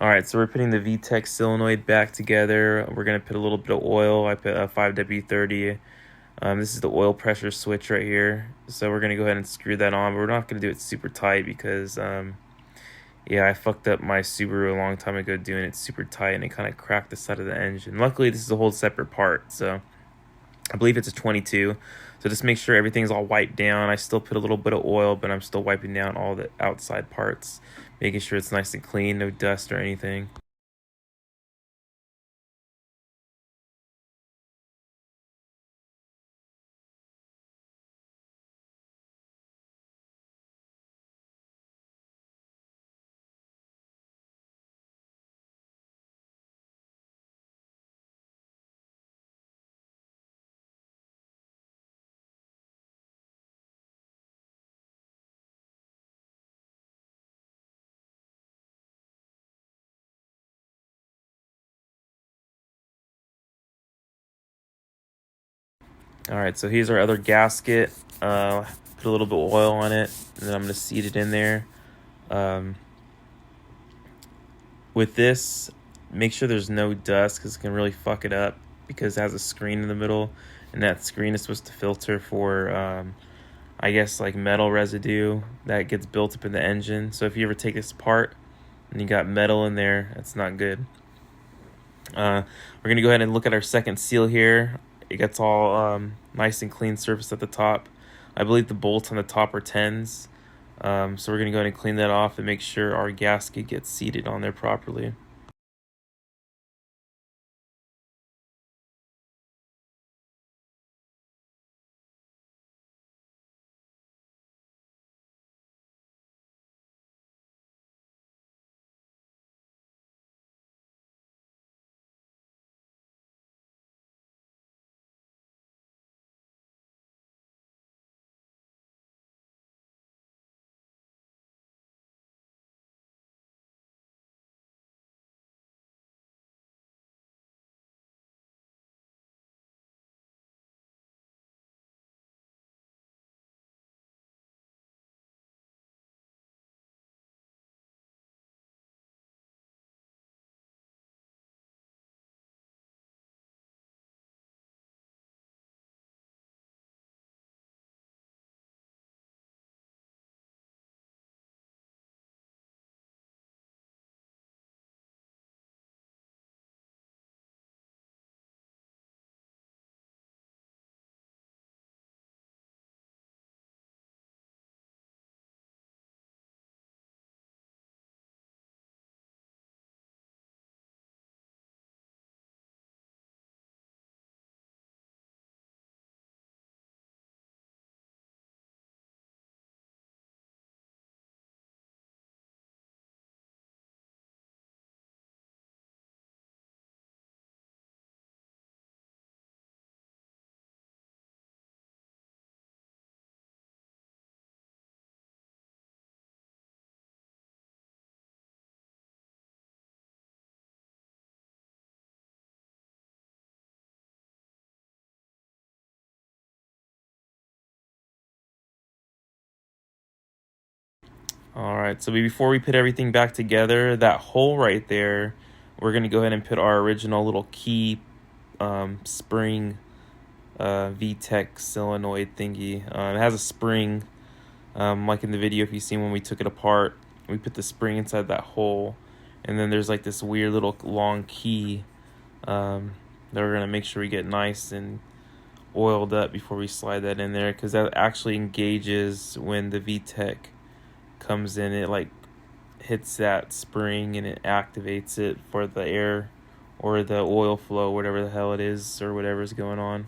All right, so we're putting the VTEC solenoid back together. We're gonna put a little bit of oil. I put a 5W30. This is the oil pressure switch right here. So we're gonna go ahead and screw that on, but we're not gonna do it super tight because yeah, I fucked up my Subaru a long time ago doing it super tight and it kind of cracked the side of the engine. Luckily, this is a whole separate part, so I believe it's a 22. So just make sure everything's all wiped down. I still put a little bit of oil, but I'm still wiping down all the outside parts, making sure it's nice and clean, no dust or anything. All right, so here's our other gasket. Put a little bit of oil on it, and then I'm gonna seat it in there. Um, with this, make sure there's no dust because it can really fuck it up because it has a screen in the middle, and that screen is supposed to filter for, I guess, like metal residue that gets built up in the engine. So if you ever take this apart and you got metal in there, that's not good. We're gonna go ahead and look at our second seal here. It gets all nice and clean surface at the top. I believe the bolts on the top are 10s. So we're gonna go ahead and clean that off and make sure our gasket gets seated on there properly. All right, so before we put everything back together, that hole right there, we're gonna go ahead and put our original little key spring VTEC solenoid thingy. It has a spring, like in the video if you seen when we took it apart. We put the spring inside that hole, and then there's like this weird little long key that we're gonna make sure we get nice and oiled up before we slide that in there, because that actually engages when the VTEC comes in. It like hits that spring and it activates it for the air or the oil flow, whatever the hell it is or whatever's going on.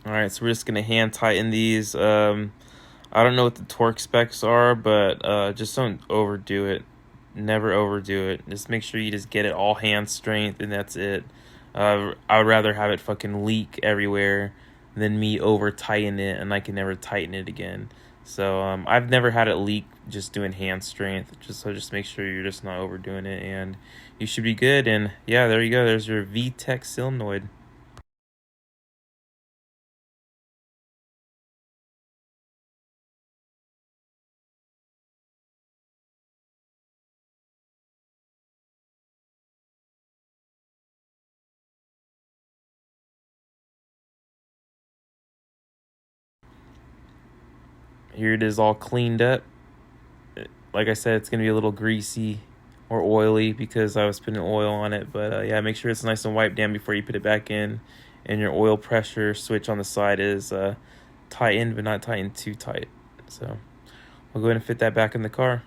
All right, so we're just gonna hand tighten these. I don't know what the torque specs are, but just don't overdo it. Never overdo it. Just make sure you just get it all hand strength, and that's it. I would rather have it fucking leak everywhere than me over tighten it, and I can never tighten it again. So I've never had it leak just doing hand strength. Just make sure you're just not overdoing it, and you should be good. And yeah, there you go. There's your VTEC solenoid. Here it is all cleaned up. Like I said, it's gonna be a little greasy or oily because I was putting oil on it. But yeah, make sure it's nice and wiped down before you put it back in. And your oil pressure switch on the side is tightened, but not tightened too tight. So we'll go ahead and fit that back in the car.